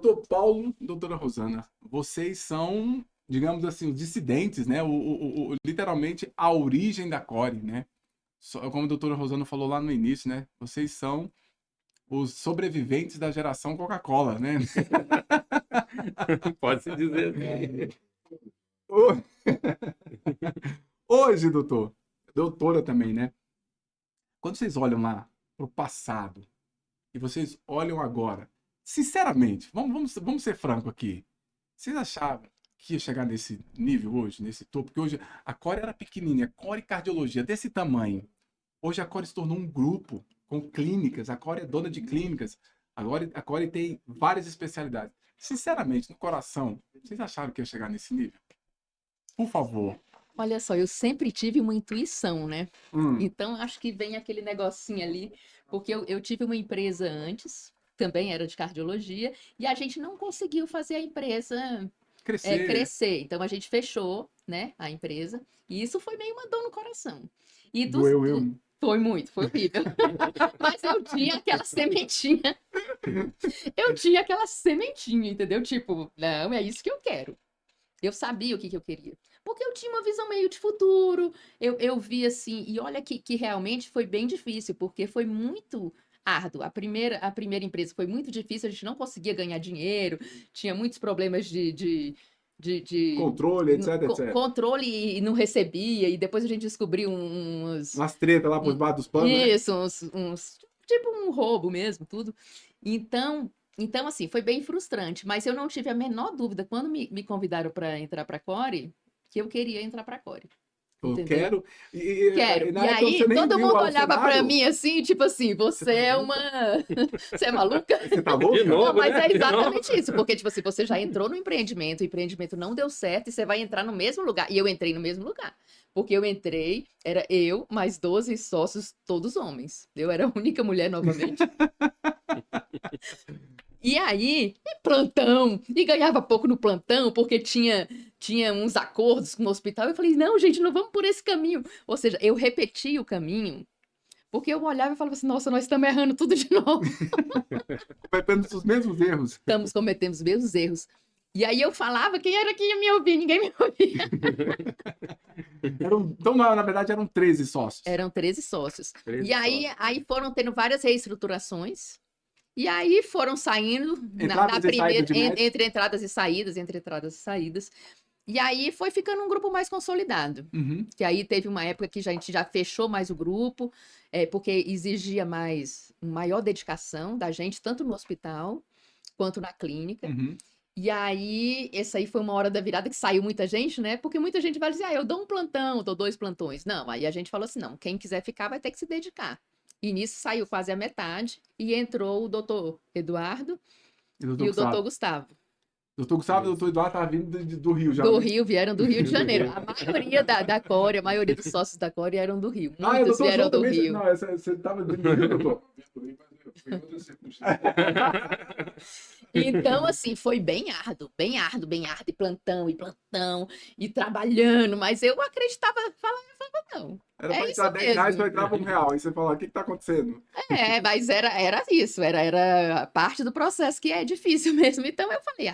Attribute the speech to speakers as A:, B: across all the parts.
A: Doutor Paulo e doutora Rosana, vocês são, digamos assim, os dissidentes, né? Literalmente a origem da Core, né? Como a doutora Rosana falou lá no início, né? Vocês são os sobreviventes da geração Coca-Cola, né?
B: Pode-se dizer assim.
A: Hoje, doutora também, né? Quando vocês olham lá pro passado e vocês olham agora, sinceramente, vamos ser franco aqui. Vocês achavam que ia chegar nesse nível hoje, nesse topo? Porque hoje a Core era pequenininha, Core Cardiologia, desse tamanho. Hoje a Core se tornou um grupo com clínicas, a Core é dona de clínicas, agora a Core tem várias especialidades. Sinceramente, no coração, vocês acharam que ia chegar nesse nível? Por favor.
C: Olha só, eu sempre tive uma intuição, né? Então, acho que vem aquele negocinho ali, porque eu tive uma empresa antes, também era de cardiologia, e a gente não conseguiu fazer a empresa crescer. Então, a gente fechou, né, a empresa, e isso foi meio uma dor no coração. E
A: Doeu.
C: Foi muito, foi horrível. Mas eu tinha aquela sementinha. Eu tinha aquela sementinha, entendeu? Tipo, não, é isso que eu quero. Eu sabia o que eu queria. Porque eu tinha uma visão meio de futuro. Eu vi assim, e olha que realmente foi bem difícil, porque foi muito árduo. A primeira empresa foi muito difícil, a gente não conseguia ganhar dinheiro, tinha muitos problemas de
A: controle, etc.
C: Controle e não recebia, e depois a gente descobriu
A: umas tretas lá por debaixo dos panos.
C: Isso, tipo um roubo mesmo, tudo. Então, assim, foi bem frustrante, mas eu não tive a menor dúvida quando me convidaram para entrar para a Core, que eu queria entrar para a Core.
A: Eu quero.
C: Quero. E aí, todo mundo olhava para mim assim, tipo assim, você é uma... Você é maluca?
A: Você tá louca?
B: De novo,
C: Não, mas
B: né?
C: é exatamente isso, porque, tipo assim, você já entrou no empreendimento, o empreendimento não deu certo, e você vai entrar no mesmo lugar. E eu entrei no mesmo lugar. Porque eu entrei, era eu, mais 12 sócios, todos homens. Eu era a única mulher novamente. E aí, plantão, e ganhava pouco no plantão, porque tinha uns acordos com o hospital. Eu falei, não, gente, não vamos por esse caminho. Ou seja, eu repeti o caminho, porque eu olhava e falava assim, nossa, nós estamos errando tudo de novo.
A: Cometendo os mesmos erros.
C: Estamos cometendo os mesmos erros. E aí eu falava, quem era que ia me ouvir? Ninguém me ouvia.
A: Então, na verdade, eram 13 sócios.
C: Eram 13 sócios.
B: 13
C: E aí foram tendo várias reestruturações. E aí foram saindo entre entradas e saídas. E aí foi ficando um grupo mais consolidado. Que aí teve uma época que a gente já fechou mais o grupo, porque exigia maior dedicação da gente, tanto no hospital quanto na clínica. E aí, essa aí foi uma hora da virada que saiu muita gente, né? Porque muita gente vai dizer, eu dou um plantão, dou 2 plantões. Não, aí a gente falou assim, não, quem quiser ficar vai ter que se dedicar. E nisso saiu quase a metade e entrou o doutor Eduardo e o doutor Gustavo.
A: Doutor Gustavo e o doutor Eduardo estavam vindo do Rio já.
C: Do Rio, vieram do Rio de Janeiro. A maioria da Core, a maioria dos sócios da Core eram do Rio. Muitos vieram do Rio.
A: Não, você estava vindo do Rio, doutor?
C: Então, assim, foi bem árduo, e plantão, e trabalhando, mas eu acreditava, falava, não.
A: Era para entrar 10 reais, para entrar R$1. Aí você fala, o que está acontecendo?
C: Mas era isso, era parte do processo que é difícil mesmo. Então eu falei,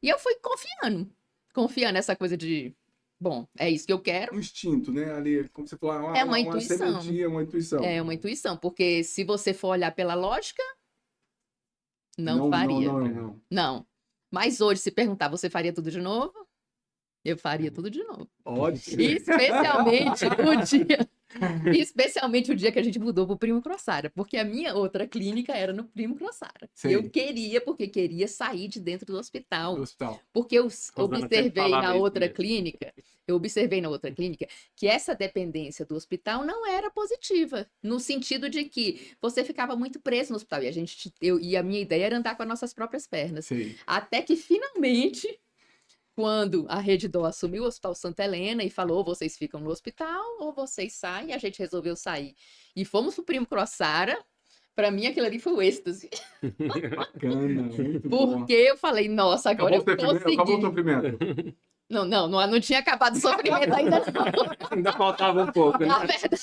C: e eu fui confiando nessa coisa de, bom, é isso que eu quero.
A: Um instinto, né? Ali, como você falou,
C: uma intuição.
A: Uma intuição.
C: É uma intuição, porque se você for olhar pela lógica, não faria. Não. Mas hoje, se perguntar, você faria tudo de novo? Eu faria tudo de novo.
A: Pode ser.
C: Especialmente o dia que a gente mudou pro Primo Crossara, porque a minha outra clínica era no Primo Crossara. Eu queria sair de dentro do hospital. Porque eu observei na outra clínica, que essa dependência do hospital não era positiva, no sentido de que você ficava muito preso no hospital. E a minha ideia era andar com as nossas próprias pernas.
A: Sim.
C: Até que finalmente, quando a Rede Dó assumiu o Hospital Santa Helena e falou, vocês ficam no hospital ou vocês saem, a gente resolveu sair. E fomos pro Primo Crossara. Para mim, aquilo ali foi o êxtase.
A: Bacana, muito
C: Porque eu falei, nossa, agora eu consegui.
A: Acabou o sofrimento.
C: Não tinha acabado o sofrimento ainda não.
B: Ainda faltava um pouco, né?
C: Na verdade,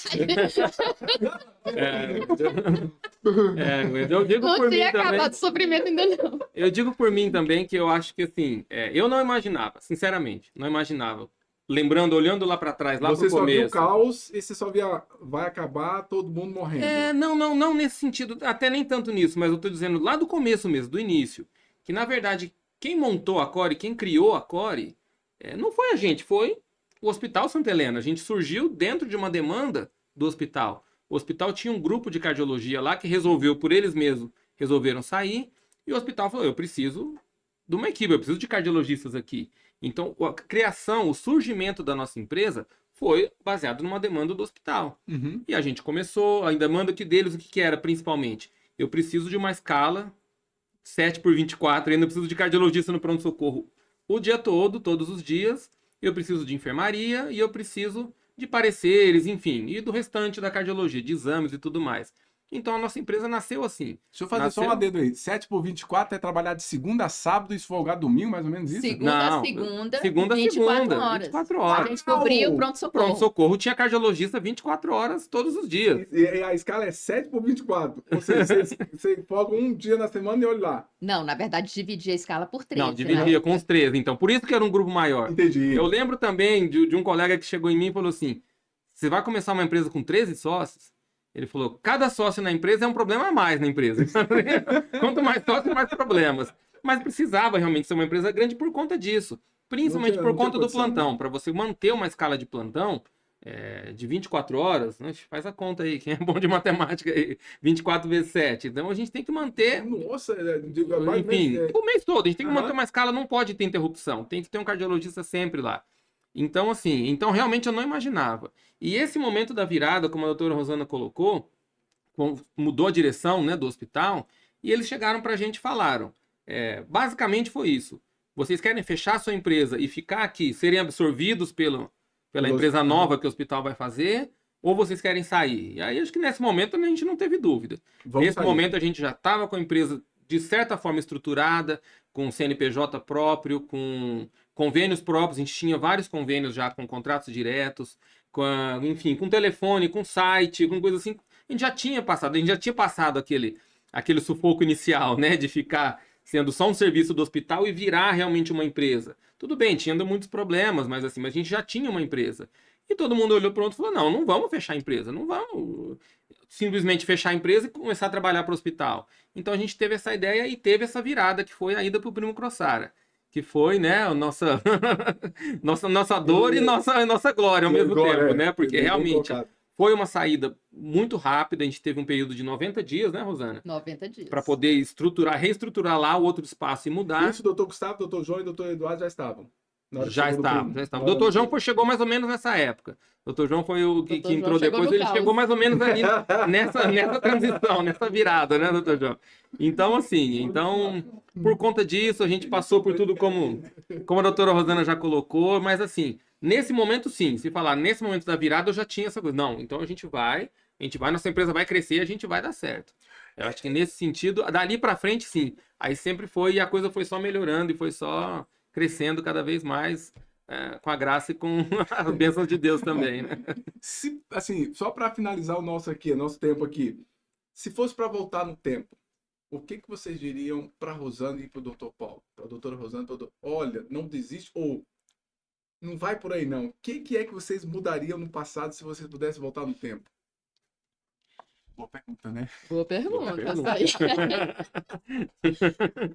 B: Eu digo
C: não
B: por mim
C: tinha
B: também.
C: acabado o sofrimento ainda não.
B: Eu digo por mim também que eu acho que assim, eu não imaginava, sinceramente, não imaginava. Lembrando, olhando lá para trás, lá
A: Você
B: pro
A: só viu o
B: começo.
A: caos e você só via vai acabar todo mundo morrendo.
B: Não nesse sentido, até nem tanto nisso, mas eu tô dizendo lá do começo mesmo, do início, que na verdade quem montou a Core, quem criou a Core, não foi a gente, foi o Hospital Santa Helena. A gente surgiu dentro de uma demanda do hospital. O hospital tinha um grupo de cardiologia lá que resolveu por eles mesmos, resolveram sair, e o hospital falou: eu preciso de uma equipe, eu preciso de cardiologistas aqui. Então, a criação, o surgimento da nossa empresa foi baseado numa demanda do hospital.
A: Uhum.
B: E a gente começou, a demanda deles, o que era principalmente? Eu preciso de uma escala 7x24, ainda preciso de cardiologista no pronto-socorro o dia todo, todos os dias. Eu preciso de enfermaria e eu preciso de pareceres, enfim, e do restante da cardiologia, de exames e tudo mais. Então a nossa empresa nasceu assim.
A: Deixa eu fazer só um adendo aí. 7x24 é trabalhar de segunda a sábado e folgar domingo, mais ou menos isso?
C: Segunda a
B: Não,
C: segunda,
B: segunda a
C: 24
B: segunda,
C: horas.
B: 24
C: A
B: horas.
C: gente cobria o
B: O
C: pronto-socorro.
B: pronto-socorro tinha cardiologista 24 horas todos os dias.
A: E a escala é 7x24. Ou seja, você folga um dia na semana e olha lá.
C: Não, na verdade, dividia a escala por 13.
B: Não, dividia com os 13, então. Por isso que era um grupo maior.
A: Entendi.
B: Eu lembro também de um colega que chegou em mim e falou assim: você vai começar uma empresa com 13 sócios? Ele falou: cada sócio na empresa é um problema a mais na empresa. Quanto mais sócios, mais problemas. Mas precisava realmente ser uma empresa grande por conta disso. Principalmente por conta do plantão. Para você manter uma escala de plantão de 24 horas, né? Faz a conta aí, quem é bom de matemática aí, 24 vezes 7. Então a gente tem que manter.
A: Nossa,
B: Enfim, o mês todo, a gente tem que manter uma escala, não pode ter interrupção, tem que ter um cardiologista sempre lá. Então, assim, realmente eu não imaginava. E esse momento da virada, como a doutora Rosana colocou, mudou a direção, né, do hospital, e eles chegaram pra gente e falaram, basicamente foi isso: vocês querem fechar a sua empresa e ficar aqui, serem absorvidos pela empresa nova que o hospital vai fazer, ou vocês querem sair? E aí acho que nesse momento a gente não teve dúvida. Nesse momento a gente já estava com a empresa de certa forma estruturada, com CNPJ próprio, com convênios próprios. A gente tinha vários convênios já com contratos diretos, enfim, com telefone, com site, com coisa assim. A gente já tinha passado aquele sufoco inicial, né, de ficar sendo só um serviço do hospital e virar realmente uma empresa. Tudo bem, tinha ainda muitos problemas, mas assim, a gente já tinha uma empresa. E todo mundo olhou pronto e falou: não vamos fechar a empresa, não vamos simplesmente fechar a empresa e começar a trabalhar para o hospital. Então a gente teve essa ideia e teve essa virada, que foi a ida para o Primo Crossara, que foi, né, a nossa dor e nossa glória ao mesmo tempo, né? Porque realmente foi uma saída muito rápida. A gente teve um período de 90 dias, né, Rosana?
C: 90 dias.
B: Para poder reestruturar lá o outro espaço e mudar.
A: Isso, o doutor Gustavo, o doutor João e o doutor Eduardo já estavam.
B: Já estava. O doutor João chegou mais ou menos nessa época. O doutor João foi o que entrou depois. Ele chegou mais ou menos ali nessa transição, nessa virada, né, doutor João? Então, assim, por conta disso, a gente passou por tudo como a doutora Rosana já colocou, mas assim, nesse momento, sim, se falar nesse momento da virada, eu já tinha essa coisa. Não, então a gente vai, nossa empresa vai crescer, a gente vai dar certo. Eu acho que nesse sentido, dali para frente, sim. Aí sempre foi, e a coisa foi só melhorando e foi só crescendo cada vez mais, com a graça e com as bênçãos de Deus também, né?
A: Assim, só para finalizar nosso tempo aqui, se fosse para voltar no tempo, o que vocês diriam para Rosana e para o Dr. Paulo? Para a doutora Rosana, olha, não desiste, ou não vai por aí não. O que é que vocês mudariam no passado se vocês pudessem voltar no tempo? Boa pergunta, né?
C: Boa pergunta.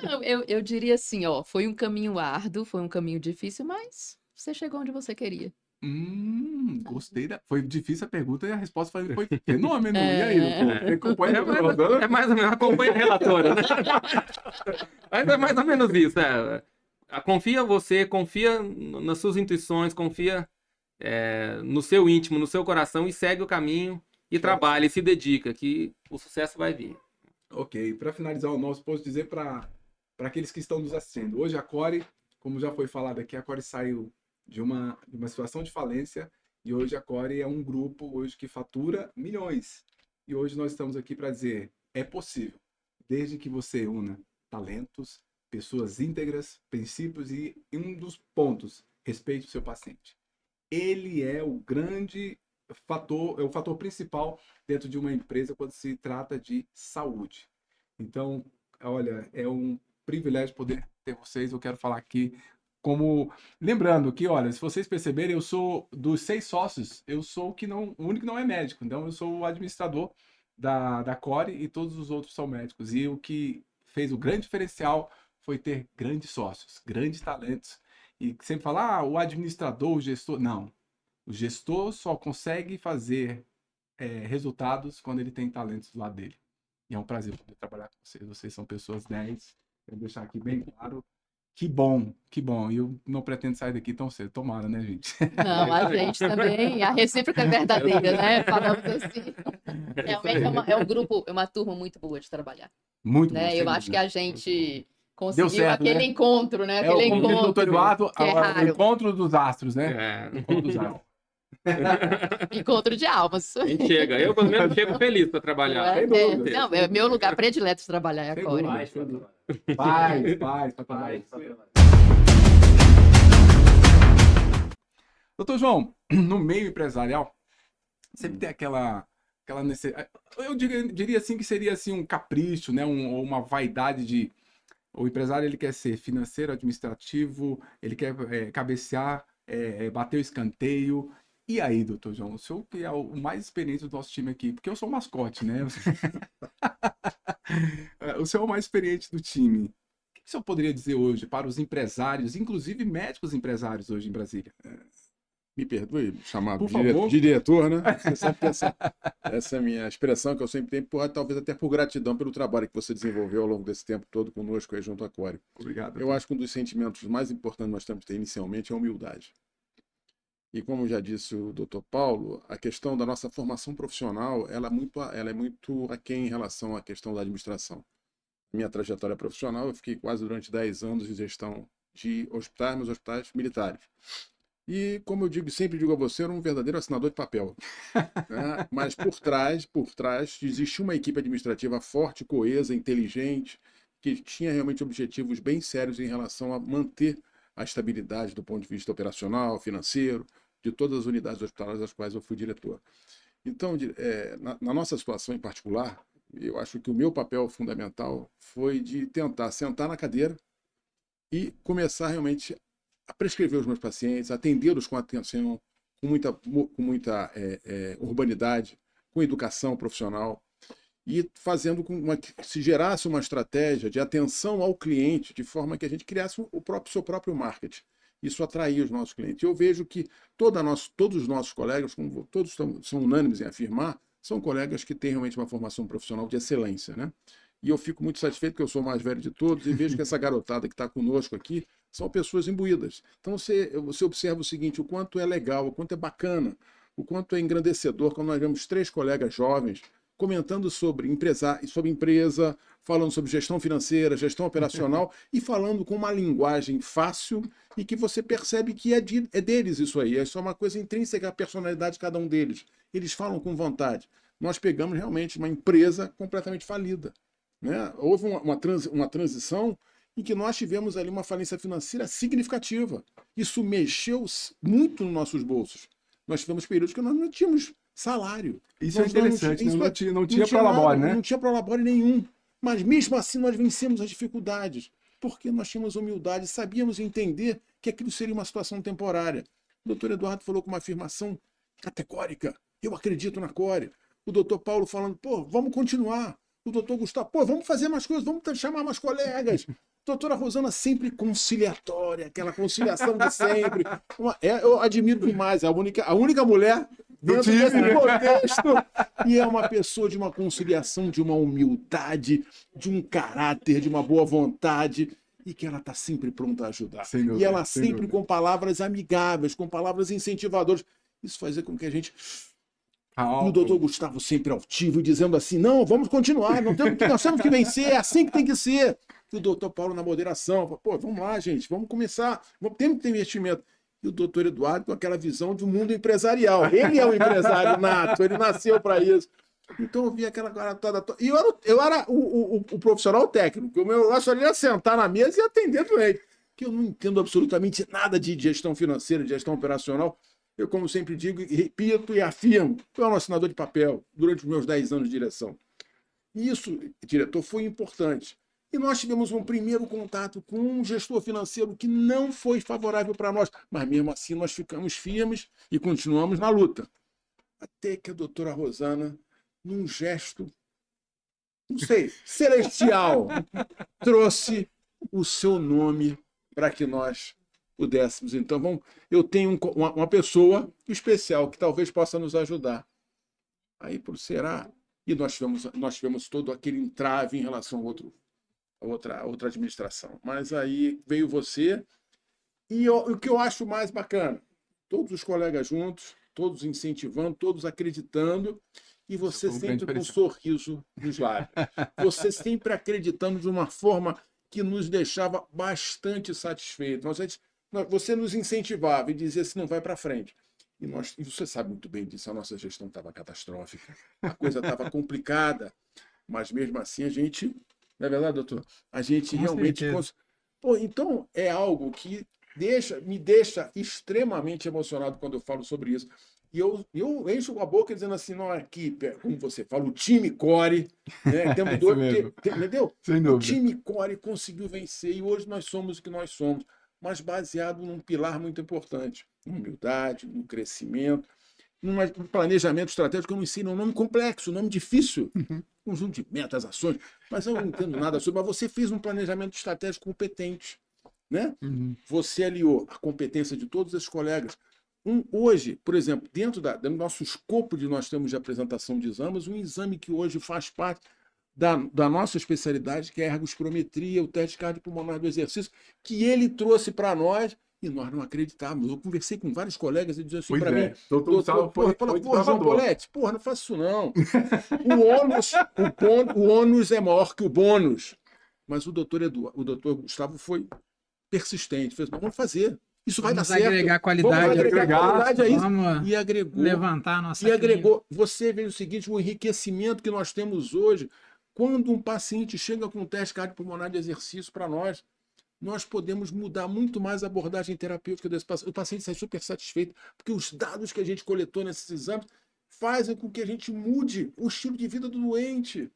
C: Não, eu diria assim, ó, foi um caminho árduo, foi um caminho difícil, mas você chegou onde você queria.
A: Gostei foi difícil a pergunta e a resposta foi fenômeno. E aí, doutor? Você acompanha
B: é mais ou menos, acompanha a relatora, né? Mas é mais ou menos isso, confia você, confia nas suas intuições, confia no seu íntimo, no seu coração, e segue o caminho. E trabalha, e se dedica, que o sucesso vai vir.
A: Ok, para finalizar o nosso, posso dizer para aqueles que estão nos assistindo. Hoje a Core, como já foi falado aqui, a Core saiu de uma situação de falência, e hoje a Core é um grupo hoje que fatura milhões. E hoje nós estamos aqui para dizer, é possível, desde que você una talentos, pessoas íntegras, princípios, e um dos pontos respeite o seu paciente. Ele é o grande fator, é o fator principal dentro de uma empresa quando se trata de saúde. Então, olha, é um privilégio poder ter vocês. Eu quero falar aqui como... Lembrando que, olha, se vocês perceberem, eu sou dos 6 sócios, eu sou o único que não é médico. Então, eu sou o administrador da Core e todos os outros são médicos. E o que fez o grande diferencial foi ter grandes sócios, grandes talentos. E sempre falar, o administrador, o gestor... Não. O gestor só consegue fazer resultados quando ele tem talentos do lado dele. E é um prazer poder trabalhar com vocês. Vocês são pessoas 10. Quero deixar aqui bem claro. Que bom, que bom. E eu não pretendo sair daqui tão cedo. Tomara, né, gente?
C: Não, a gente também. A recíproca é verdadeira, né? Falamos assim. Realmente é um grupo, é uma turma muito boa de trabalhar.
A: Muito
C: né?
A: bom.
C: Eu acho que a gente conseguiu
A: certo,
C: aquele
A: né?
C: encontro, né?
A: Como
C: Aquele
A: diz o
C: encontro.
A: doutor Eduardo,
C: que é
A: o
C: raro.
A: encontro dos astros, né? Encontro dos astros.
C: Encontro de almas.
B: A gente chega. Eu, pelo menos, chego feliz para trabalhar.
A: Sem dúvida.
C: Não, é meu lugar predileto de trabalhar é a
A: Sem
C: Core.
A: dúvida. Paz. Doutor João, no meio empresarial, sempre tem aquela necessidade. Eu diria assim que seria assim um capricho, né? Ou uma vaidade de... O empresário ele quer ser financeiro, administrativo, ele quer cabecear, bater o escanteio. E aí, doutor João, o senhor que é o mais experiente do nosso time aqui, porque eu sou o mascote, né? O senhor é o mais experiente do time. O que o senhor poderia dizer hoje para os empresários, inclusive médicos empresários hoje em Brasília?
D: Me perdoe chamar
A: Por favor.
D: de diretor, né? Você sabe que essa é a minha expressão que eu sempre tenho, talvez até por gratidão pelo trabalho que você desenvolveu ao longo desse tempo todo conosco aí junto à Core.
A: Obrigado.
D: Eu acho que um dos sentimentos mais importantes que nós temos que ter inicialmente é a humildade. E como já disse o Dr. Paulo, a questão da nossa formação profissional, ela é muito aquém em relação à questão da administração. Minha trajetória profissional, eu fiquei quase durante 10 anos em gestão de hospitais, mas hospitais militares. E, como eu sempre digo a você, eu era um verdadeiro assinador de papel. Né? Mas por trás, existia uma equipe administrativa forte, coesa, inteligente, que tinha realmente objetivos bem sérios em relação a manter a estabilidade do ponto de vista operacional, financeiro, de todas as unidades hospitalares das quais eu fui diretor. Então, na nossa situação em particular, eu acho que o meu papel fundamental foi de tentar sentar na cadeira e começar realmente a prescrever os meus pacientes, atendê-los com atenção, com muita urbanidade, com educação profissional, e fazendo com que se gerasse uma estratégia de atenção ao cliente, de forma que a gente criasse o seu próprio marketing. Isso atraía os nossos clientes. Eu vejo que todos os nossos colegas, como todos são unânimes em afirmar, são colegas que têm realmente uma formação profissional de excelência, né? E eu fico muito satisfeito que eu sou o mais velho de todos e vejo que essa garotada que está conosco aqui são pessoas imbuídas. Então você observa o seguinte, o quanto é legal, o quanto é bacana, o quanto é engrandecedor quando nós vemos 3 colegas jovens comentando sobre empresa, falando sobre gestão financeira, gestão operacional e falando com uma linguagem fácil e que você percebe que é deles isso aí, é só uma coisa intrínseca à personalidade de cada um deles. Eles falam com vontade. Nós pegamos realmente uma empresa completamente falida. Né? Houve uma transição em que nós tivemos ali uma falência financeira significativa. Isso mexeu muito nos nossos bolsos. Nós tivemos períodos que nós não tínhamos salário.
A: Isso é interessante, não tinha prolabore, né?
D: Não tinha prolabore nenhum. Mas mesmo assim nós vencemos as dificuldades, porque nós tínhamos humildade, sabíamos entender que aquilo seria uma situação temporária. O doutor Eduardo falou com uma afirmação categórica. Eu acredito na Core. O doutor Paulo falando, vamos continuar. O doutor Gustavo, vamos fazer mais coisas, vamos chamar mais colegas. Doutora Rosana sempre conciliatória, aquela conciliação de sempre. Eu admiro demais, a única mulher dentro desse contexto. E é uma pessoa de uma conciliação, de uma humildade, de um caráter, de uma boa vontade, e que ela está sempre pronta a ajudar.
A: Dúvida,
D: e ela sempre com palavras amigáveis, com palavras incentivadoras. Isso faz com que a gente... E o doutor Gustavo sempre altivo, dizendo assim, não, vamos continuar, nós temos que vencer, é assim que tem que ser. E o doutor Paulo na moderação, vamos lá, gente, vamos começar, temos que ter investimento. E o doutor Eduardo com aquela visão do mundo empresarial. Ele é um empresário nato, ele nasceu para isso. Então eu vi aquela garotada toda. E eu era o profissional técnico, o meu negócio ali era sentar na mesa e atender doente. porque eu não entendo absolutamente nada de gestão financeira, de gestão operacional. Eu, como sempre digo, e repito e afirmo, eu era um assinador de papel durante os meus 10 anos de direção. E isso, diretor, foi importante. E nós tivemos um primeiro contato com um gestor financeiro que não foi favorável para nós, mas mesmo assim nós ficamos firmes e continuamos na luta. Até que a doutora Rosana, num gesto, não sei, celestial, trouxe o seu nome para que nós pudéssemos. Então, eu tenho uma pessoa especial que talvez possa nos ajudar aí por Ceará. E nós tivemos todo aquele entrave em relação a outra administração. Mas aí veio você, e o que eu acho mais bacana, todos os colegas juntos, todos incentivando, todos acreditando, e você sempre com um sorriso nos lábios. Você sempre acreditando de uma forma que nos deixava bastante satisfeitos. Você nos incentivava e dizia assim, não vai para frente. E você sabe muito bem disso, a nossa gestão estava catastrófica, a coisa estava complicada, mas mesmo assim a gente, não é verdade, doutor? A gente realmente... Pô, então é algo que me deixa extremamente emocionado quando eu falo sobre isso. E eu encho a boca dizendo assim, não, aqui, como você fala, o time Core, né? Temos dois, entendeu? O time Core conseguiu vencer e hoje nós somos o que nós somos, mas baseado num pilar muito importante, humildade, no crescimento, num planejamento estratégico. Eu não ensino um nome complexo, um nome difícil, conjunto de metas, ações, mas eu não entendo nada sobre. Mas você fez um planejamento estratégico competente, né? Você aliou a competência de todos esses colegas. Hoje, por exemplo, dentro do nosso escopo de nós temos de apresentação de exames, um exame que hoje faz parte da nossa especialidade, que é a ergospirometria, o teste cardiopulmonar do exercício, que ele trouxe para nós e nós não acreditávamos. Eu conversei com vários colegas e diziam assim para mim, doutor, João Poletti, porra, não faço isso não. O ônus é maior que o bônus. Mas o doutor Gustavo foi persistente, fez, vamos fazer. Isso vai dar certo.
E: Agregar qualidade.
D: Vamos agregar qualidade a isso.
E: Vamos
D: e agregou.
E: Levantar a nossa
D: E agregou. Você vê o seguinte, o enriquecimento que nós temos hoje, quando um paciente chega com um teste cardiopulmonar de exercício para nós podemos mudar muito mais a abordagem terapêutica desse paciente. O paciente sai super satisfeito, porque os dados que a gente coletou nesses exames fazem com que a gente mude o estilo de vida do doente.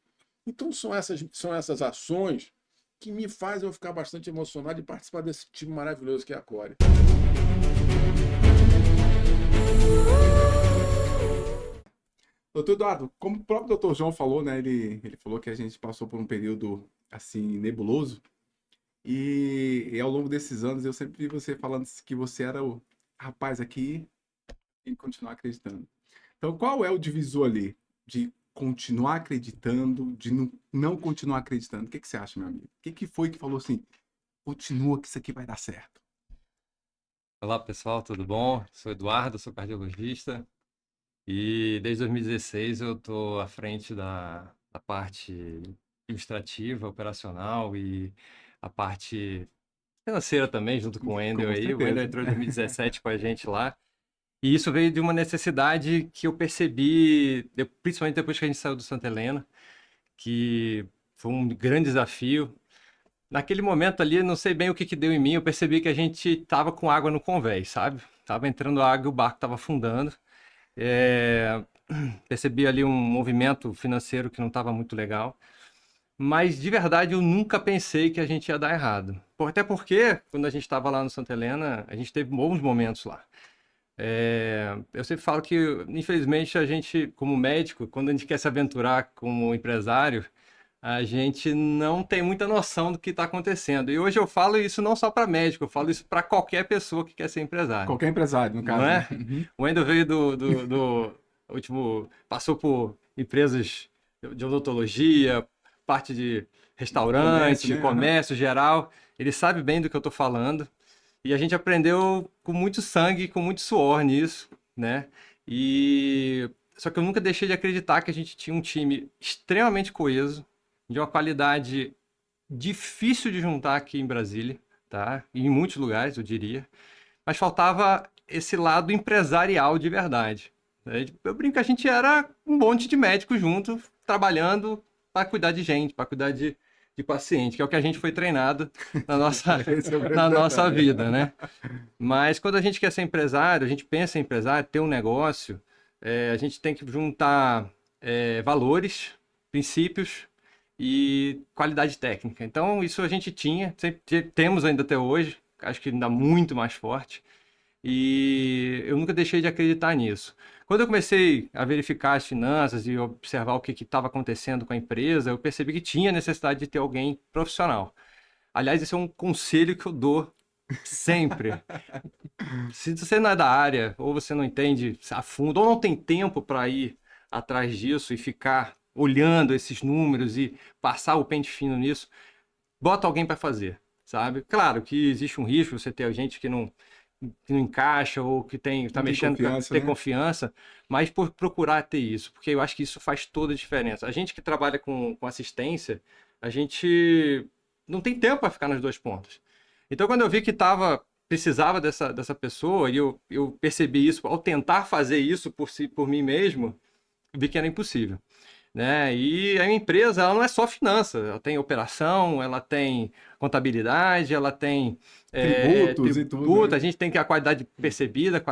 D: Então, são essas ações que me fazem eu ficar bastante emocionado de participar desse time maravilhoso que é a Core.
A: Doutor Eduardo, como o próprio doutor João falou, né? Ele falou que a gente passou por um período assim nebuloso. E ao longo desses anos eu sempre vi você falando que você era o rapaz aqui e continuar acreditando. Então, qual é o divisor ali de continuar acreditando, de não continuar acreditando? O que você acha, meu amigo? O que foi que falou assim, continua que isso aqui vai dar certo?
F: Olá, pessoal, tudo bom? Sou Eduardo, sou cardiologista e desde 2016 eu estou à frente da parte administrativa, operacional e a parte financeira também, junto com o Wendel aí. O Wendel entrou em 2017 com a gente lá. E isso veio de uma necessidade que eu percebi, principalmente depois que a gente saiu do Santa Helena, que foi um grande desafio. Naquele momento ali, não sei bem o que deu em mim, eu percebi que a gente estava com água no convés, sabe? Tava entrando água e o barco estava afundando. Percebi ali um movimento financeiro que não estava muito legal. Mas, de verdade, eu nunca pensei que a gente ia dar errado. Até porque, quando a gente estava lá no Santa Helena, a gente teve bons momentos lá. Eu sempre falo que, infelizmente, a gente, como médico, quando a gente quer se aventurar como empresário, a gente não tem muita noção do que está acontecendo. E hoje eu falo isso não só para médico, eu falo isso para qualquer pessoa que quer ser empresário.
A: Qualquer empresário, no caso.
F: Não é? O Wendel veio do último... Passou por empresas de odontologia, parte de restaurante, comércio geral. Ele sabe bem do que eu estou falando. E a gente aprendeu com muito sangue, com muito suor nisso, né? Só que eu nunca deixei de acreditar que a gente tinha um time extremamente coeso, de uma qualidade difícil de juntar aqui em Brasília, tá? E em muitos lugares, eu diria. Mas faltava esse lado empresarial de verdade. Eu brinco que a gente era um monte de médicos juntos, trabalhando para cuidar de gente, para cuidar de de paciente, que é o que a gente foi treinado na nossa,
A: Esse é o grande
F: na nossa
A: detalhe.
F: vida, né? Mas quando a gente quer ser empresário, a gente pensa em empresário, ter um negócio, a gente tem que juntar valores, princípios e qualidade técnica. Então, isso a gente tinha, temos ainda até hoje, acho que ainda muito mais forte. E eu nunca deixei de acreditar nisso. Quando eu comecei a verificar as finanças e observar o que estava acontecendo com a empresa, eu percebi que tinha necessidade de ter alguém profissional. Aliás, esse é um conselho que eu dou sempre. Se você não é da área, ou você não entende a fundo, ou não tem tempo para ir atrás disso e ficar olhando esses números e passar o pente fino nisso, bota alguém para fazer, sabe? Claro que existe um risco você ter gente que não encaixa ou que está mexendo para ter confiança, mas por procurar ter isso, porque eu acho que isso faz toda a diferença. A gente que trabalha com assistência, a gente não tem tempo para ficar nas duas pontas. Então, quando eu vi que precisava dessa pessoa, e eu percebi isso, ao tentar fazer isso por mim mesmo, vi que era impossível. Né? E a empresa, ela não é só finança, ela tem operação, ela tem contabilidade, ela tem
A: tributos e tudo, né?
F: A gente tem que a qualidade percebida,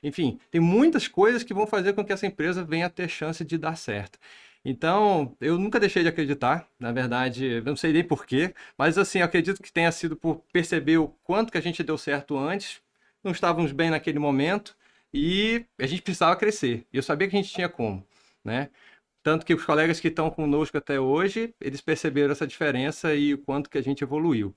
F: enfim, tem muitas coisas que vão fazer com que essa empresa venha a ter chance de dar certo. Então, eu nunca deixei de acreditar, na verdade, eu não sei nem porquê, mas assim, eu acredito que tenha sido por perceber o quanto que a gente deu certo antes, não estávamos bem naquele momento e a gente precisava crescer. E eu sabia que a gente tinha como, né? Tanto que os colegas que estão conosco até hoje, eles perceberam essa diferença e o quanto que a gente evoluiu.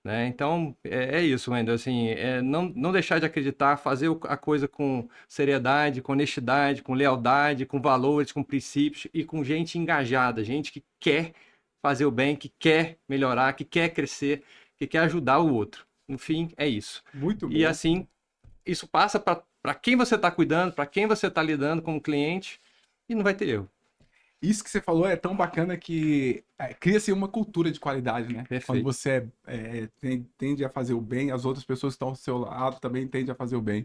F: Né? Então, é isso, Wendel. Assim, não deixar de acreditar, fazer a coisa com seriedade, com honestidade, com lealdade, com valores, com princípios e com gente engajada, gente que quer fazer o bem, que quer melhorar, que quer crescer, que quer ajudar o outro. No fim, é isso.
A: Muito bom.
F: E assim, isso passa para quem você está cuidando, para quem você está lidando como cliente e não vai ter erro.
A: Isso que você falou é tão bacana que cria-se uma cultura de qualidade, né?
F: Perfeito.
A: Quando você tende a fazer o bem, as outras pessoas que estão ao seu lado também tendem a fazer o bem.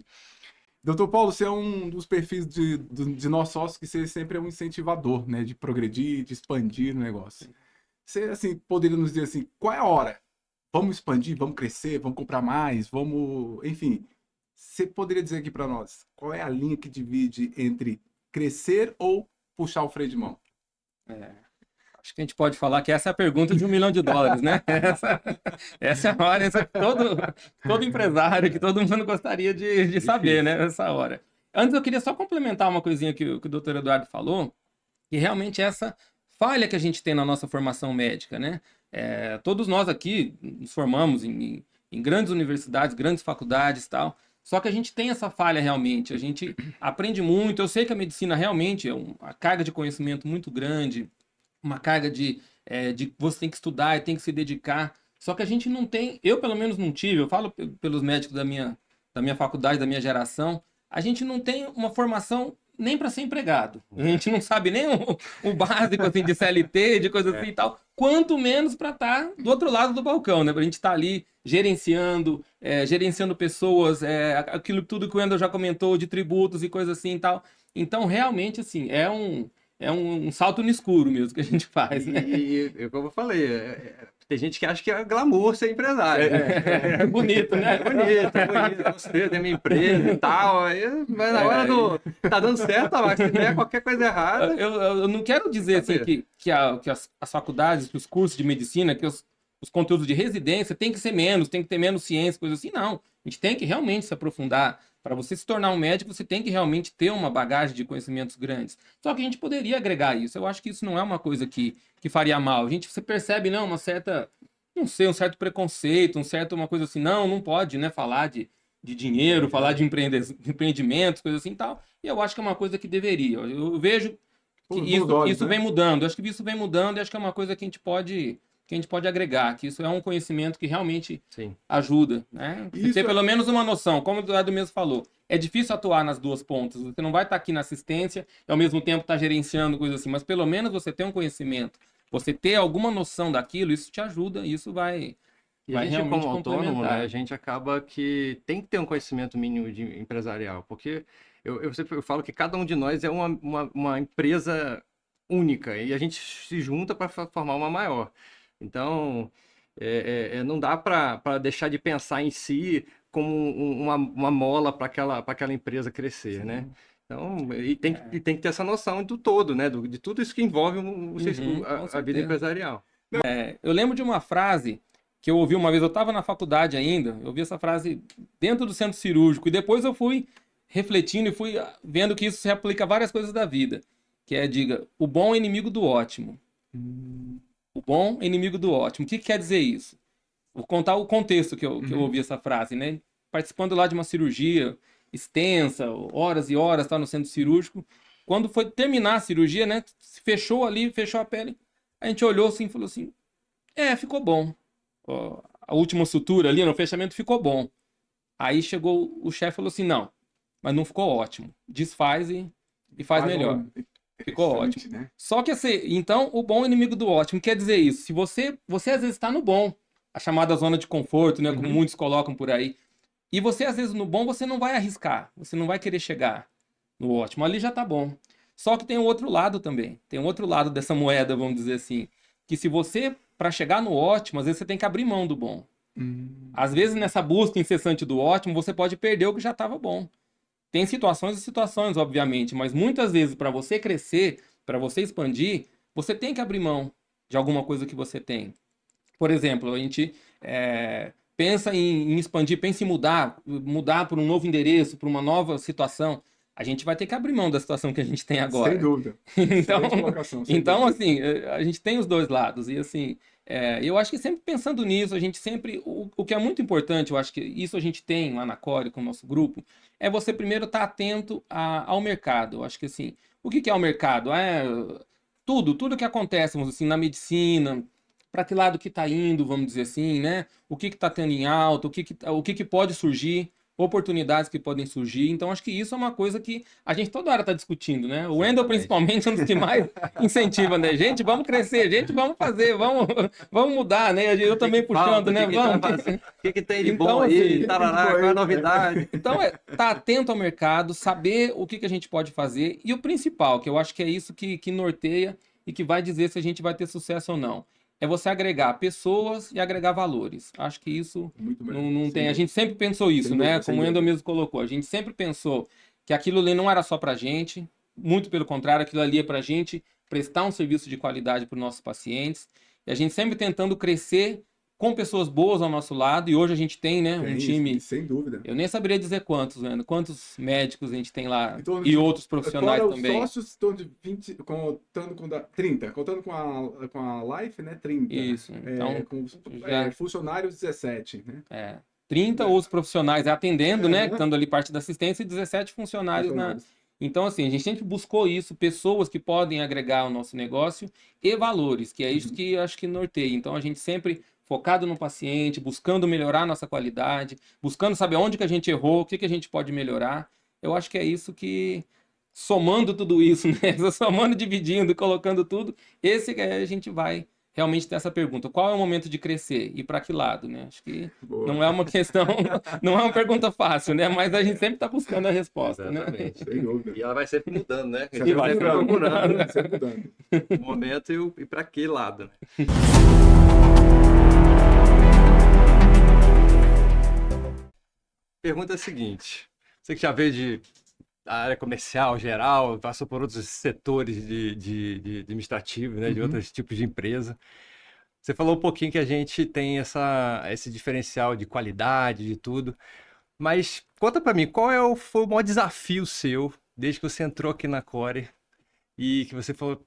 A: Doutor Paulo, você é um dos perfis de nós sócios que você sempre é um incentivador, né? De progredir, de expandir o negócio. Você, assim, poderia nos dizer assim, qual é a hora? Vamos expandir, vamos crescer, vamos comprar mais, vamos... Enfim, você poderia dizer aqui para nós, qual é a linha que divide entre crescer ou puxar o freio de mão?
B: Acho que a gente pode falar que essa é a pergunta de $1 milhão, né? Essa é a hora, essa que todo empresário, que todo mundo gostaria de saber, né? Essa hora. Antes eu queria só complementar uma coisinha que o Dr. Eduardo falou, que realmente essa falha que a gente tem na nossa formação médica, né? Todos nós aqui nos formamos em grandes universidades, grandes faculdades e tal, só que a gente tem essa falha realmente, a gente aprende muito, eu sei que a medicina realmente é uma carga de conhecimento muito grande, uma carga de você tem que estudar e tem que se dedicar, só que a gente não tem, eu pelo menos não tive, eu falo pelos médicos da minha faculdade, da minha geração, a gente não tem uma formação nem para ser empregado, a gente não sabe nem o básico assim, de CLT, de coisa assim e tal, quanto menos para estar do outro lado do balcão, né? Para a gente estar ali gerenciando pessoas, aquilo tudo que o Wendel já comentou de tributos e coisas assim e tal. Então, realmente, assim, é um salto no escuro mesmo que a gente faz, né?
F: Como eu falei, tem gente que acha que é glamour ser empresário.
B: É bonito, né?
F: É bonito. Você tem minha empresa e tal. Mas na hora tá dando certo, mas se der qualquer coisa errada...
B: Eu não quero dizer assim, que as faculdades, que os cursos de medicina, que os conteúdos de residência tem que ser menos, tem que ter menos ciência, coisa assim. Não. A gente tem que realmente se aprofundar. Para você se tornar um médico, você tem que realmente ter uma bagagem de conhecimentos grandes. Só que a gente poderia agregar isso. Eu acho que isso não é uma coisa que faria mal. Você percebe, não, uma certa, não sei, um certo preconceito, uma coisa assim, não pode, né, falar de dinheiro, falar de empreendimentos, coisas assim e tal. E eu acho que é uma coisa que deveria. Eu vejo que isso vem mudando. Eu acho que isso vem mudando e acho que é uma coisa que a gente pode agregar, que isso é um conhecimento que realmente ajuda, né? Você ter pelo menos uma noção, como o Eduardo mesmo falou, é difícil atuar nas duas pontas, você não vai estar aqui na assistência e ao mesmo tempo estar gerenciando coisas assim, mas pelo menos você ter um conhecimento, você ter alguma noção daquilo, isso te ajuda, isso vai
F: a gente,
B: realmente
F: como autônomo,
B: complementar.
F: né, a gente acaba que tem que ter um conhecimento mínimo de empresarial, porque eu sempre falo que cada um de nós é uma empresa única e a gente se junta para formar uma maior. Então, não dá para deixar de pensar em si como uma mola para aquela empresa crescer, né? Então, e tem que ter essa noção do todo, né? De tudo isso que envolve a vida empresarial.
B: Eu lembro de uma frase que eu ouvi uma vez, eu estava na faculdade ainda, eu ouvi essa frase dentro do centro cirúrgico, e depois eu fui refletindo e fui vendo que isso se aplica a várias coisas da vida, que é, diga, o bom é inimigo do ótimo. O bom é inimigo do ótimo. O que quer dizer isso? Vou contar o contexto que eu ouvi essa frase, né? Participando lá de uma cirurgia extensa, horas e horas, tá no centro cirúrgico. Quando foi terminar a cirurgia, né? Fechou ali, fechou a pele. A gente olhou assim e falou assim: ficou bom. Ó, a última sutura ali no fechamento ficou bom. Aí chegou o chefe e falou assim: não, mas não ficou ótimo. Desfaz e faz melhor. Ficou ótimo. Né? Só que assim, então, o bom é inimigo do ótimo. Quer dizer isso, se você às vezes está no bom, a chamada zona de conforto, né? Como muitos colocam por aí. E você, às vezes, no bom, você não vai arriscar. Você não vai querer chegar no ótimo. Ali já tá bom. Só que tem o outro lado também. Tem o outro lado dessa moeda, vamos dizer assim. Que se você, para chegar no ótimo, às vezes você tem que abrir mão do bom. Às vezes, nessa busca incessante do ótimo, você pode perder o que já estava bom. Tem situações e situações, obviamente. Mas muitas vezes, para você crescer, para você expandir, você tem que abrir mão de alguma coisa que você tem. Por exemplo, a gente pensa em expandir, pensa em mudar para um novo endereço, para uma nova situação. A gente vai ter que abrir mão da situação que a gente tem agora.
A: Sem dúvida.
B: Então, assim, a gente tem os dois lados. E, assim, eu acho que sempre pensando nisso, a gente sempre... O que é muito importante, eu acho que isso a gente tem lá na Core, com o nosso grupo, é você primeiro estar atento ao mercado. Eu acho que, assim, o que é o mercado? Tudo que acontece, assim, na medicina... Para que lado que está indo, vamos dizer assim, né? O que está tendo em alta, o que pode surgir, oportunidades que podem surgir. Então, acho que isso é uma coisa que a gente toda hora está discutindo, né? O Wendel, principalmente, é um dos que mais incentiva, né? Gente, vamos crescer, gente, vamos fazer, vamos mudar, né? Eu também puxando, né?
F: O que tem de bom aí? Tarará, qual é a novidade?
B: Então, tá atento ao mercado, saber o que a gente pode fazer. E o principal, que eu acho que é isso que norteia e que vai dizer se a gente vai ter sucesso ou não. É você agregar pessoas e agregar valores. Acho que isso não tem... A gente sempre pensou isso, né? Como o Wendel mesmo colocou. A gente sempre pensou que aquilo ali não era só pra gente. Muito pelo contrário, aquilo ali é pra gente prestar um serviço de qualidade para os nossos pacientes. E a gente sempre tentando crescer com pessoas boas ao nosso lado. E hoje a gente tem, né, um time...
A: Sem dúvida.
B: Eu nem saberia dizer quantos, Wendel. Quantos médicos a gente tem lá e outros profissionais também.
A: Os sócios estão de 20, contando com 30, contando com a Life, né, 30.
B: Isso. Então,
A: funcionários 17, né?
B: 30 os profissionais atendendo, né, estando ali parte da assistência, e 17 funcionários na... Então, assim, a gente sempre buscou isso, pessoas que podem agregar ao nosso negócio e valores, que é isso que acho que norteia. Então, a gente sempre focado no paciente, buscando melhorar a nossa qualidade, buscando saber onde que a gente errou, o que a gente pode melhorar. Eu acho que é isso que, somando tudo isso, né? Somando, dividindo, colocando tudo, esse que a gente vai realmente ter essa pergunta. Qual é o momento de crescer? E para que lado, né? Acho que não é uma questão, não é uma pergunta fácil, né? Mas a gente sempre está buscando a resposta,
F: exatamente,
B: né?
F: Sem dúvida. E ela vai sempre mudando, né?
B: E vai sempre mudando.
F: O momento e para que lado, né? Pergunta é a seguinte: você que já veio da área comercial geral, passou por outros setores de administrativo, né, de outros tipos de empresa. Você falou um pouquinho que a gente tem esse diferencial de qualidade, de tudo. Mas conta para mim, foi o maior desafio seu desde que você entrou aqui na Core e que você falou,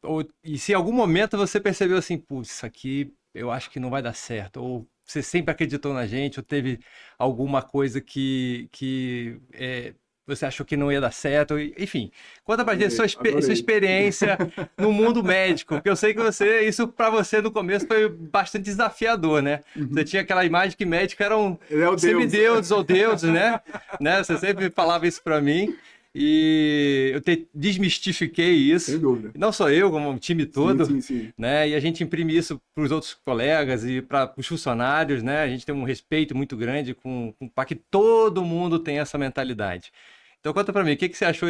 F: e se em algum momento você percebeu assim, putz, isso aqui eu acho que não vai dar certo, ou você sempre acreditou na gente, ou teve alguma coisa que você achou que não ia dar certo, enfim. Conta pra gente sua experiência no mundo médico, porque eu sei que isso pra você no começo foi bastante desafiador, né? Você tinha aquela imagem que médico eram semideuses ou deuses, né? Você sempre falava isso pra mim. E eu desmistifiquei isso.
A: Sem dúvida.
F: Não só eu, como o time todo.
A: Sim.
F: Né? E a gente imprime isso para os outros colegas e para os funcionários, né? A gente tem um respeito muito grande para que todo mundo tenha essa mentalidade. Então conta pra mim, o que você achou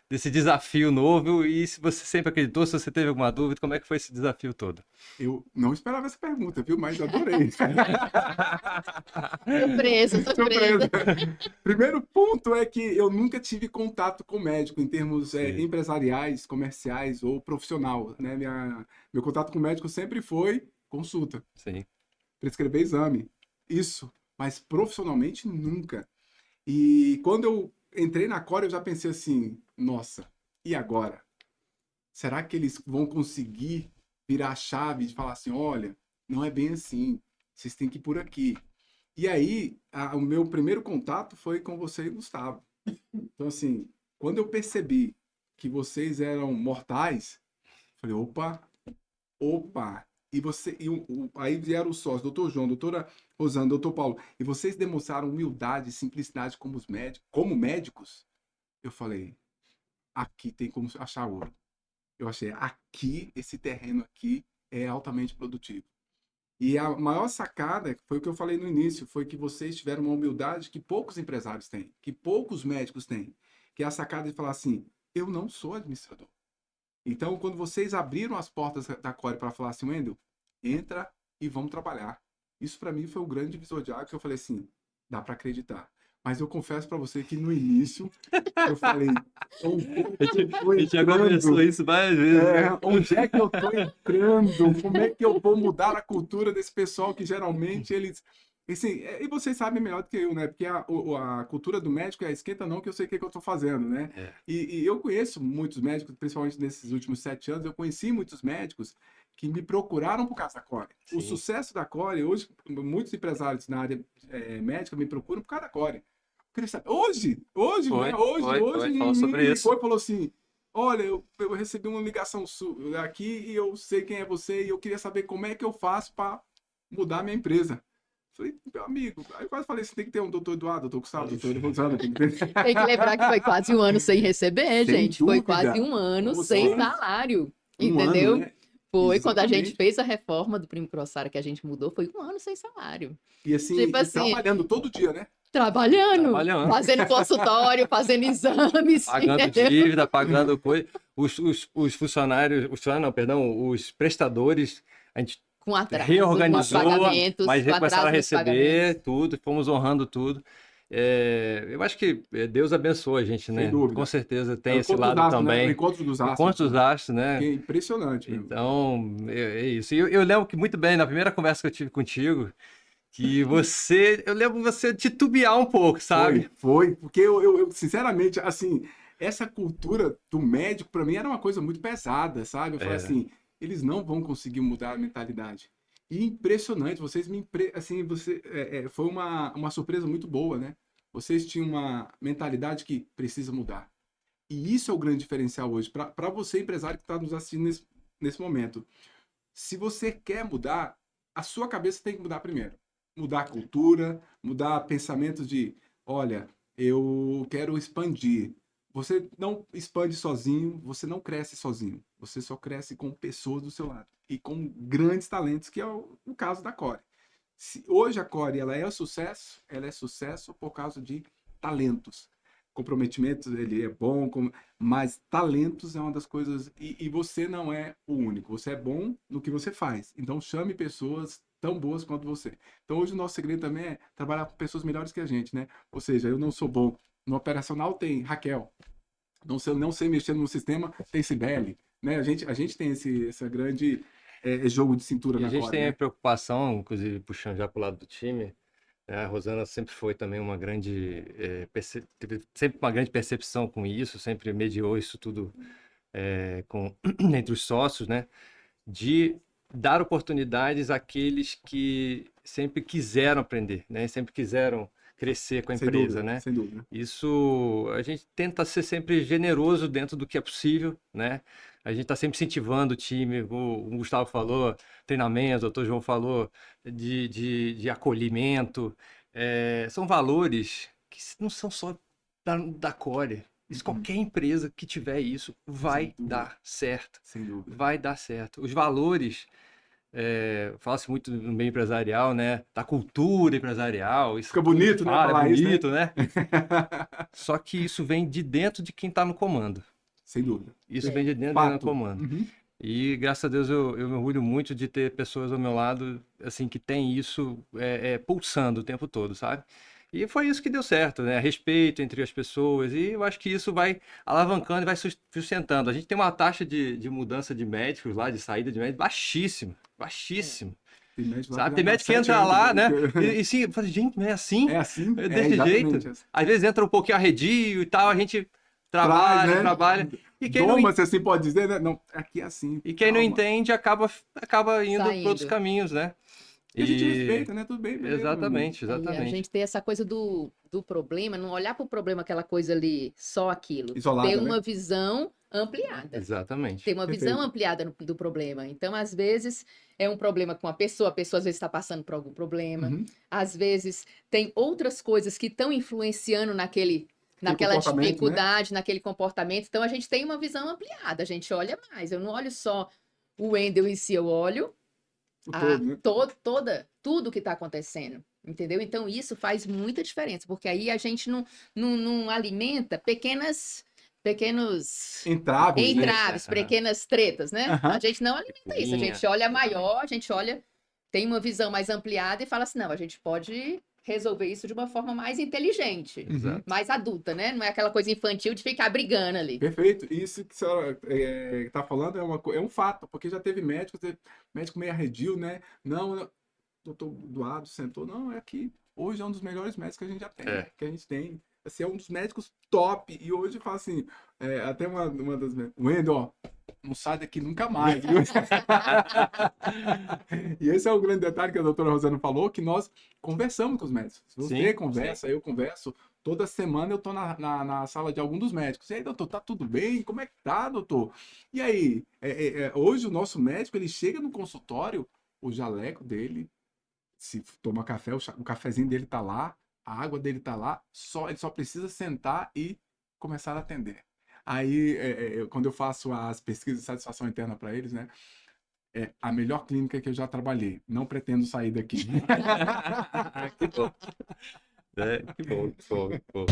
F: desse desafio novo e se você sempre acreditou, se você teve alguma dúvida, como é que foi esse desafio todo?
A: Eu não esperava essa pergunta, viu? Mas adorei.
C: Surpresa.
A: Primeiro ponto é que eu nunca tive contato com médico em termos
F: Sim.
A: empresariais, comerciais ou profissional, né? Meu contato com médico sempre foi consulta,
F: Sim.
A: prescrever exame, isso. Mas profissionalmente nunca. E quando eu entrei na Core, eu já pensei assim, nossa, e agora? Será que eles vão conseguir virar a chave de falar assim, olha, não é bem assim, vocês têm que ir por aqui. E aí, o meu primeiro contato foi com você e Gustavo. Então, assim, quando eu percebi que vocês eram mortais, falei, opa. E você, aí vieram os sócios, doutor João, doutora Rosana, doutor Paulo, e vocês demonstraram humildade e simplicidade como médicos. Eu falei, aqui tem como achar ouro. Eu achei, aqui, esse terreno aqui é altamente produtivo. E a maior sacada, foi o que eu falei no início, foi que vocês tiveram uma humildade que poucos empresários têm, que poucos médicos têm, que é a sacada de falar assim, eu não sou administrador. Então, quando vocês abriram as portas da Core para falar assim, Wendel, entra e vamos trabalhar. Isso para mim foi um grande divisor de água que eu falei assim, dá para acreditar. Mas eu confesso para você que no início eu falei,
F: A gente já conversou isso várias vezes.
A: onde é que eu tô entrando? Como é que eu vou mudar a cultura desse pessoal que geralmente eles... Assim, e vocês sabem melhor do que eu, né? Porque a cultura do médico é esquenta não, que eu sei o que eu tô fazendo, né? E eu conheço muitos médicos, principalmente nesses últimos 7 anos, eu conheci muitos médicos que me procuraram por causa da Core.
F: Sim.
A: O sucesso da Core, hoje, muitos empresários na área médica me procuram por causa da Core. Hoje,
F: falou sobre isso.
A: Falou assim, olha, eu recebi uma ligação aqui e eu sei quem é você e eu queria saber como é que eu faço para mudar minha empresa. Falei, meu amigo, aí eu quase falei assim, tem que ter um doutor Eduardo, doutor Gustavo, doutor Rosana, tem que ter...
C: Tem que lembrar que foi quase um ano sem receber,
A: Sem
C: gente. Foi
A: dúvida.
C: quase um ano
A: Vocês-
C: sem salário.
A: Um
C: Entendeu?
A: ano, né?
C: Foi quando a gente
A: Exatamente.
C: fez a reforma do Primo Crossara, que a gente mudou, foi um ano sem salário.
A: E assim,
C: Tipo
A: e
C: assim,
A: trabalhando todo dia, né?
C: Trabalhando, fazendo consultório, fazendo exames,
F: Pagando
C: entendeu?
F: dívida, pagando coisa. Os funcionários, os prestadores, a gente
C: Com atraso
F: reorganizou,
C: nos pagamentos,
F: mas
C: com
F: começaram a
C: atraso nos
F: receber
C: pagamentos.
F: tudo, fomos honrando tudo. Eu acho que Deus abençoa a gente, né?
A: Sem dúvida.
F: Com certeza
A: É
F: tem
A: o
F: esse
A: encontro
F: lado
A: dos astros, né? O
F: também.
A: encontro dos astros.
F: Encontro dos astros, né?
A: Que é impressionante mesmo.
F: Então, é isso. E eu lembro que muito bem, na primeira conversa que eu tive contigo, que eu lembro você titubear um pouco, sabe?
A: Foi, porque eu, sinceramente, assim, essa cultura do médico, para mim, era uma coisa muito pesada, sabe? Eu falei assim, eles não vão conseguir mudar a mentalidade. E impressionante, vocês assim, foi uma surpresa muito boa, né? Vocês tinham uma mentalidade que precisa mudar. E isso é o grande diferencial hoje, para você, empresário que está nos assistindo nesse momento. Se você quer mudar, a sua cabeça tem que mudar primeiro. Mudar a cultura, mudar pensamentos de, olha, eu quero expandir. Você não expande sozinho, você não cresce sozinho. Você só cresce com pessoas do seu lado. E com grandes talentos, que é o caso da Core. Hoje a Core ela é sucesso por causa de talentos. Comprometimento, ele é bom, mas talentos é uma das coisas... E você não é o único. Você é bom no que você faz. Então chame pessoas tão boas quanto você. Então hoje o nosso segredo também é trabalhar com pessoas melhores que a gente, né? Ou seja, eu não sou bom. No operacional tem Raquel. Não sei mexer no sistema, tem Cibele. Né? A gente tem essa grande jogo de cintura
F: E
A: na
F: a gente
A: Core,
F: tem
A: né?
F: a preocupação, inclusive puxando já para o lado do time, a Rosana sempre foi também uma grande, teve sempre uma grande percepção com isso, sempre mediou isso tudo entre os sócios, né? De dar oportunidades àqueles que sempre quiseram aprender, né? Sempre quiseram crescer com a
A: Sem
F: empresa,
A: dúvida,
F: né?
A: sem dúvida.
F: Isso, a gente tenta ser sempre generoso dentro do que é possível, né? A gente está sempre incentivando o time, o Gustavo falou, treinamento, o doutor João falou de acolhimento. São valores que não são só da Core. Qualquer empresa que tiver isso vai dar certo.
A: Sem dúvida.
F: Vai dar certo. Os valores fala-se muito no meio empresarial, né? Da cultura empresarial. Isso
A: Fica bonito, né? Falar
F: bonito,
A: isso,
F: né? Só que isso vem de dentro de quem está no comando.
A: Sem dúvida.
F: Isso vem de dentro de quem está no comando.
A: Uhum.
F: E graças a Deus eu me orgulho muito de ter pessoas ao meu lado, assim, que tem isso pulsando o tempo todo, sabe? E foi isso que deu certo, né? Respeito entre as pessoas. E eu acho que isso vai alavancando e vai sustentando. A gente tem uma taxa de mudança de médicos lá, de saída de médicos, baixíssima. Baixíssima.
A: Tem médico lá
F: Sabe?
A: que
F: Tem
A: dá
F: médico que
A: 7
F: entra
A: anos,
F: lá, né? E sim, fala, gente, não é assim?
A: É assim?
F: É desse
A: exatamente
F: jeito.
A: assim.
F: Às vezes entra um pouquinho arredio e tal, a gente trabalha. E quem não,
A: Doma, você assim pode dizer, né? Não, aqui é assim.
F: e quem não
A: calma.
F: entende acaba indo para outros caminhos, né?
A: E a gente respeita, né? Tudo bem, beleza,
F: Exatamente,
C: E a
F: exatamente.
C: gente tem essa coisa do problema, não olhar para o problema aquela coisa ali, só aquilo.
A: Isolada,
C: ter
A: né?
C: uma visão ampliada.
F: Exatamente.
C: Ter uma
A: Perfeito.
C: visão ampliada do problema. Então, às vezes, é um problema com a pessoa às vezes está passando por algum problema.
A: Uhum.
C: Às vezes, tem outras coisas que estão influenciando naquela
A: comportamento, né?
C: dificuldade, naquele comportamento. Então, a gente tem uma visão ampliada, a gente olha mais. Eu não olho só o Wendel em si, eu olho
A: O todo, né?
C: tudo que está acontecendo, entendeu? Então, isso faz muita diferença, porque aí a gente não alimenta pequenos
A: Entraves, né?
C: entraves, pequenas tretas, né?
A: Aham.
C: A gente não alimenta isso, a gente olha maior, a gente olha, tem uma visão mais ampliada e fala assim, não, a gente pode resolver isso de uma forma mais inteligente,
A: Uhum.
C: mais adulta, né? Não é aquela coisa infantil de ficar brigando ali.
A: Perfeito. Isso que a senhora está falando é um fato, porque já teve médico meio arredio, né? Não, doutor Eduardo sentou, não, é aqui. Hoje é um dos melhores médicos que a gente já tem, que a gente tem. Assim, é um dos médicos top. E hoje fala assim, até uma das... Wendel, ó, não sai daqui nunca mais, viu? E esse é o grande detalhe que a doutora Rosana falou, que nós conversamos com os médicos. Você
F: Sim,
A: conversa, eu converso. Toda semana eu tô na sala de algum dos médicos. E aí, doutor, tá tudo bem? Como é que tá, doutor? E aí, hoje o nosso médico, ele chega no consultório, o jaleco dele, se toma café, o cafezinho dele tá lá, a água dele tá lá, ele só precisa sentar e começar a atender. Aí, quando eu faço as pesquisas de satisfação interna para eles, né? É a melhor clínica que eu já trabalhei. Não pretendo sair daqui.
F: Que bom. Que bom, que bom, que bom.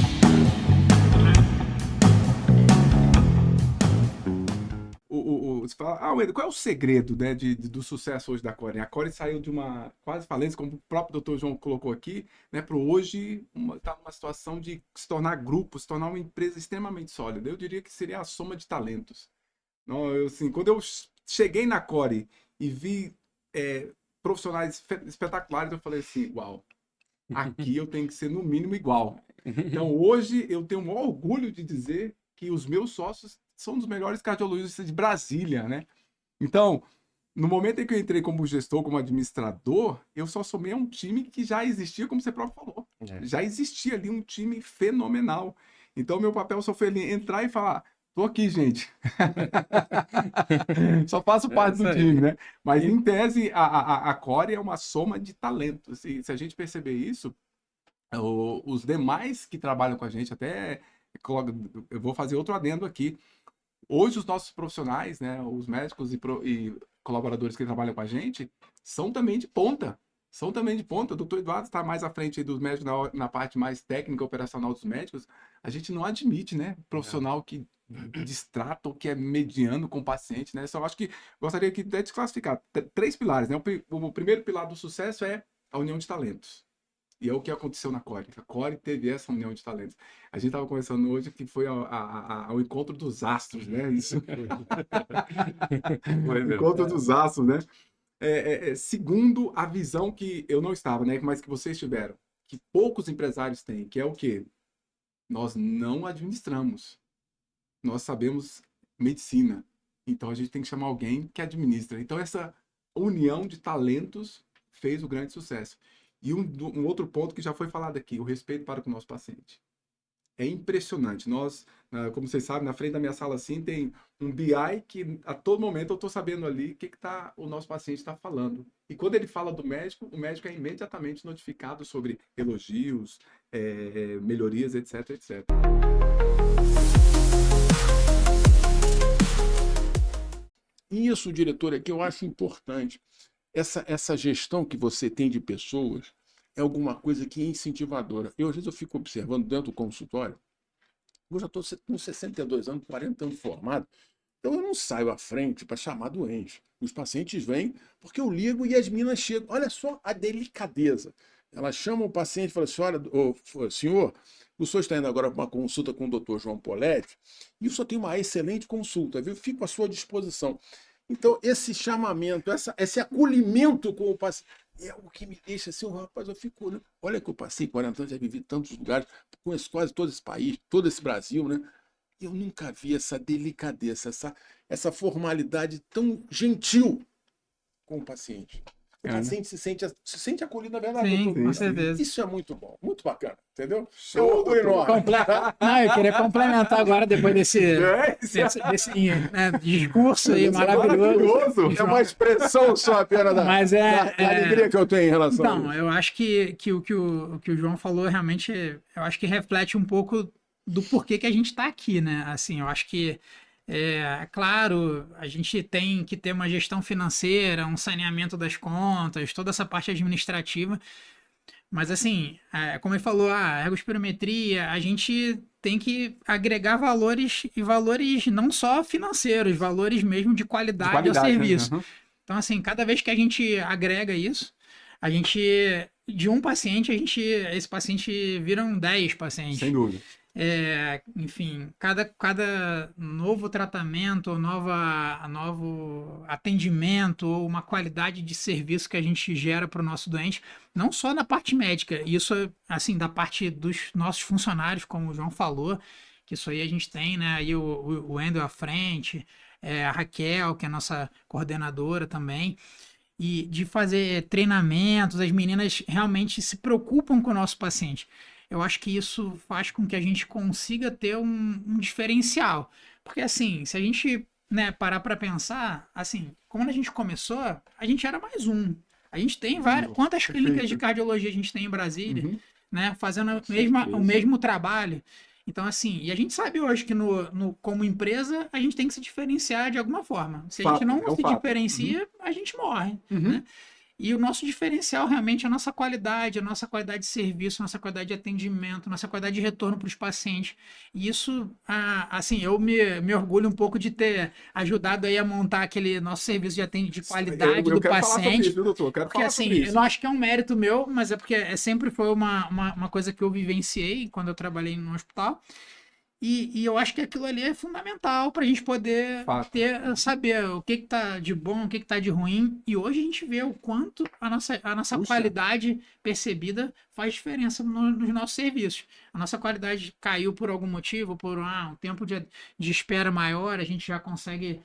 A: Você fala, Wendel, qual é o segredo, né, do sucesso hoje da Core? A Core saiu de uma quase falência, como o próprio doutor João colocou aqui, né, para hoje estar numa situação de se tornar grupo, se tornar uma empresa extremamente sólida. Eu diria que seria a soma de talentos. Não, assim, quando eu cheguei na Core e vi profissionais espetaculares, eu falei assim, uau, aqui eu tenho que ser no mínimo igual. Então hoje eu tenho o maior orgulho de dizer que os meus sócios são dos melhores cardiologistas de Brasília, né? Então, no momento em que eu entrei como gestor, como administrador, eu só somei a um time que já existia, como você próprio falou. Já existia ali um time fenomenal. Então, meu papel só foi ali entrar e falar, tô aqui, gente. Só faço parte do time, né? Mas, em tese, a Core é uma soma de talentos. Se a gente perceber isso, os demais que trabalham com a gente, até eu vou fazer outro adendo aqui. Hoje, os nossos profissionais, né, os médicos e colaboradores que trabalham com a gente, são também de ponta. São também de ponta. O doutor Eduardo está mais à frente aí dos médicos na parte mais técnica, operacional dos médicos. A gente não admite, né, profissional que distrata ou que é mediano com o paciente, né? Só acho que gostaria aqui até de classificar 3 pilares, né? O primeiro pilar do sucesso é a união de talentos. E é o que aconteceu na Core. A Core teve essa união de talentos. A gente estava conversando hoje que foi ao encontro dos astros, né? Isso. Encontro dos astros, né? Segundo a visão que eu não estava, né? Mas que vocês tiveram, que poucos empresários têm, que é o quê? Nós não administramos. Nós sabemos medicina. Então a gente tem que chamar alguém que administra. Então essa união de talentos fez o grande sucesso. E um outro ponto que já foi falado aqui, o respeito para com o nosso paciente. É impressionante. Nós, como vocês sabem, na frente da minha sala assim, tem um BI que a todo momento eu estou sabendo ali o que o nosso paciente está falando. E quando ele fala do médico, o médico é imediatamente notificado sobre elogios, melhorias, etc, etc.
D: Isso, diretor, é que eu acho importante. essa gestão que você tem de pessoas é alguma coisa que é incentivadora. Às vezes eu fico observando dentro do consultório, eu já estou com 62 anos, 40 anos formado, então eu não saio à frente para chamar doente. Os pacientes vêm porque eu ligo e as meninas chegam. Olha só a delicadeza. Elas chamam o paciente e falam assim, olha, senhor, o senhor está indo agora para uma consulta com o Dr. João Poletti e o senhor tem uma excelente consulta, viu? Fico à sua disposição. Então, esse chamamento, esse acolhimento com o paciente, é o que me deixa assim, rapaz, eu fico olhando. Olha que eu passei 40 anos, já vivi tantos lugares, conheço quase todo esse país, todo esse Brasil, né? Eu nunca vi essa delicadeza, essa formalidade tão gentil com o paciente. O paciente se sente acolhido, na verdade.
E: Sim, com certeza.
D: Isso é muito bom, muito bacana, entendeu?
A: Show,
D: É um orgulho enorme.
E: Não, eu queria complementar agora, depois desse discurso aí maravilhoso.
D: É uma expressão só apenas da alegria que eu tenho em relação a
E: Então,
D: isso.
E: eu acho que o que o João falou realmente, eu acho que reflete um pouco do porquê que a gente está aqui, né? Assim, eu acho que claro, a gente tem que ter uma gestão financeira, um saneamento das contas, toda essa parte administrativa. Mas assim, como ele falou, a ergospirometria, a gente tem que agregar valores, e valores não só financeiros, valores mesmo de qualidade ao serviço.
A: Né? Uhum.
E: Então, assim, cada vez que a gente agrega isso, a gente, de um paciente, esse paciente viram 10 pacientes.
A: Sem dúvida.
E: Enfim, cada novo tratamento, novo atendimento ou uma qualidade de serviço que a gente gera para o nosso doente, não só na parte médica, isso assim, da parte dos nossos funcionários, como o João falou, que isso aí a gente tem, né? Aí o Wendel à frente, a Raquel, que é a nossa coordenadora também, e de fazer treinamentos, as meninas realmente se preocupam com o nosso paciente. Eu acho que isso faz com que a gente consiga ter um diferencial. Porque, assim, se a gente parar para pensar, assim, quando a gente começou, a gente era mais um. A gente tem várias... Quantas clínicas de cardiologia a gente tem em Brasília, fazendo o mesmo trabalho? Então, assim, e a gente sabe hoje que como empresa, a gente tem que se diferenciar de alguma forma. Se a gente não se diferencia, a gente morre, né? E o nosso diferencial realmente é a nossa qualidade de serviço, a nossa qualidade de atendimento, a nossa qualidade de retorno para os pacientes. E isso, assim, eu me orgulho um pouco de ter ajudado aí a montar aquele nosso serviço de qualidade do paciente.
A: Isso, doutor.
E: Porque, assim, eu não acho que é um mérito meu, mas é porque sempre foi uma coisa que eu vivenciei quando eu trabalhei no hospital. E eu acho que aquilo ali é fundamental para a gente poder saber o que está de bom, o que está de ruim. E hoje a gente vê o quanto a nossa qualidade percebida faz diferença nos nossos serviços. A nossa qualidade caiu por algum motivo, por um tempo de espera maior, a gente já consegue,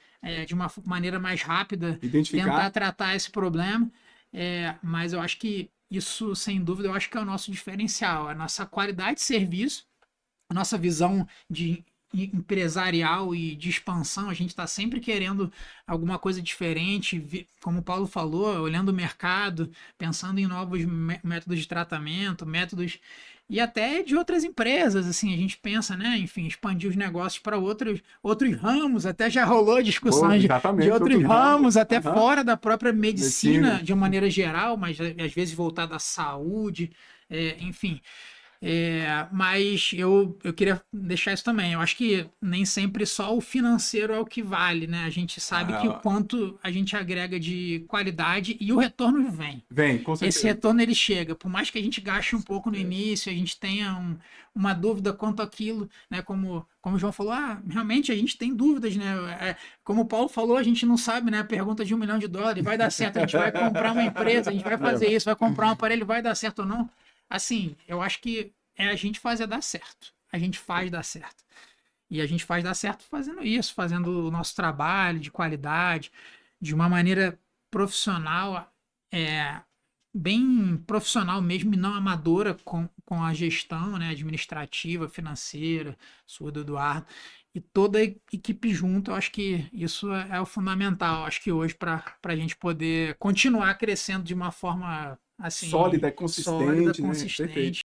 E: de uma maneira mais rápida, tentar tratar esse problema. Mas eu acho que isso, sem dúvida, eu acho que é o nosso diferencial. A nossa qualidade de serviço, a nossa visão de empresarial e de expansão, a gente está sempre querendo alguma coisa diferente, como o Paulo falou, olhando o mercado, pensando em novos métodos de tratamento, métodos e até de outras empresas, assim, a gente pensa, né, enfim, expandir os negócios para outros ramos, até já rolou discussões de outros ramos, até fora da própria medicina, de uma maneira geral, mas às vezes voltada à saúde, enfim. Mas eu queria deixar isso também. Eu acho que nem sempre só o financeiro é o que vale, né? A gente sabe que o quanto a gente agrega de qualidade e o retorno vem.
A: Vem, com certeza.
E: Esse retorno ele chega. Por mais que a gente gaste um pouco no início, a gente tenha uma dúvida quanto àquilo, né? Como o João falou, realmente a gente tem dúvidas, né? Como o Paulo falou, a gente não sabe, né? A pergunta de $1 milhão, vai dar certo? A gente vai comprar uma empresa, a gente vai fazer isso, vai comprar um aparelho, vai dar certo ou não? Assim, eu acho que a gente fazer dar certo. A gente faz dar certo. E a gente faz dar certo fazendo isso, fazendo o nosso trabalho de qualidade, de uma maneira profissional, bem profissional mesmo, e não amadora com a gestão, né, administrativa, financeira, sua do Eduardo. E toda a equipe junto, eu acho que isso é o fundamental. Acho que hoje, para a gente poder continuar crescendo de uma forma assim,
A: sólida, consistente.
E: Sólida, consistente.